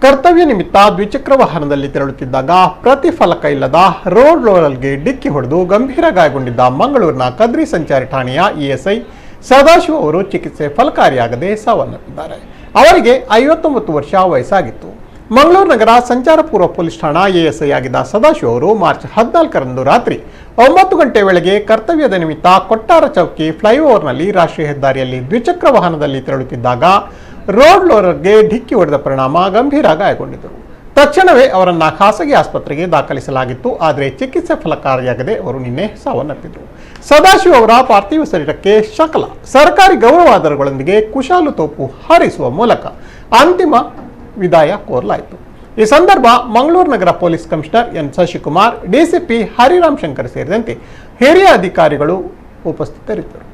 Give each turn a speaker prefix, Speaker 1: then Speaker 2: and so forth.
Speaker 1: ಕರ್ತವ್ಯ ನಿಮಿತ್ತ ದ್ವಿಚಕ್ರ ವಾಹನದಲ್ಲಿ ತೆರಳುತ್ತಿದ್ದಾಗ ಪ್ರತಿಫಲಕ ಇಲ್ಲದ ರೋಡ್ ರೋಲರ್ಗೆ ಡಿಕ್ಕಿ ಹೊಡೆದು ಗಂಭೀರ ಗಾಯಗೊಂಡಿದ್ದ ಮಂಗಳೂರಿನ ಕದ್ರಿ ಸಂಚಾರಿ ಠಾಣೆಯ ಇಎಸ್ಐ ಸದಾಶಿವ ಅವರು ಚಿಕಿತ್ಸೆ ಫಲಕಾರಿಯಾಗದೆ ಸಾವನ್ನಪ್ಪಿದ್ದಾರೆ. ಅವರಿಗೆ 59 ವರ್ಷ ವಯಸ್ಸಾಗಿತ್ತು. ಮಂಗಳೂರು ನಗರ ಸಂಚಾರ ಪೂರ್ವ ಪೊಲೀಸ್ ಠಾಣಾ ಎಎಸ್ಐ ಆಗಿದ್ದ ಸದಾಶಿವ ಅವರು ಮಾರ್ಚ್ 14ರಂದು ರಾತ್ರಿ 9 ಗಂಟೆ ವೇಳೆಗೆ ಕರ್ತವ್ಯದ ನಿಮಿತ್ತ ಕೊಟ್ಟಾರ ಚೌಕಿ ಫ್ಲೈಓವರ್ನಲ್ಲಿ ರಾಷ್ಟ್ರೀಯ ಹೆದ್ದಾರಿಯಲ್ಲಿ ದ್ವಿಚಕ್ರ ವಾಹನದಲ್ಲಿ ತೆರಳುತ್ತಿದ್ದಾಗ ರೋಡ್ ರೋಲರ್ಗೆ ಡಿಕ್ಕಿ ಹೊಡೆದ ಪರಿಣಾಮ ಗಂಭೀರ ಗಾಯಗೊಂಡಿದ್ದರು. ತಕ್ಷಣವೇ ಅವರನ್ನು ಖಾಸಗಿ ಆಸ್ಪತ್ರೆಗೆ ದಾಖಲಿಸಲಾಗಿತ್ತು. ಆದರೆ ಚಿಕಿತ್ಸೆ ಫಲಕಾರಿಯಾಗದೆ ಅವರು ನಿನ್ನೆ ಸಾವನ್ನಪ್ಪಿದರು. ಸದಾಶಿವ ಅವರ ಪಾರ್ಥಿವ ಶರೀರಕ್ಕೆ ಸಕಲ ಸರ್ಕಾರಿ ಗೌರವಾದರಗಳೊಂದಿಗೆ ಕುಶಾಲು ತೋಪು ಹಾರಿಸುವ ಮೂಲಕ ಅಂತಿಮ ವಿದಾಯ ಕೋರಲಾಯಿತು. ಈ ಸಂದರ್ಭ ಮಂಗಳೂರು ನಗರ police commissioner N Shashikumar, DCP Hariram Shankar ಸೇರಿದಂತೆ ಹಿರಿಯ ಅಧಿಕಾರಿಗಳು ಉಪಸ್ಥಿತರಿದ್ದರು.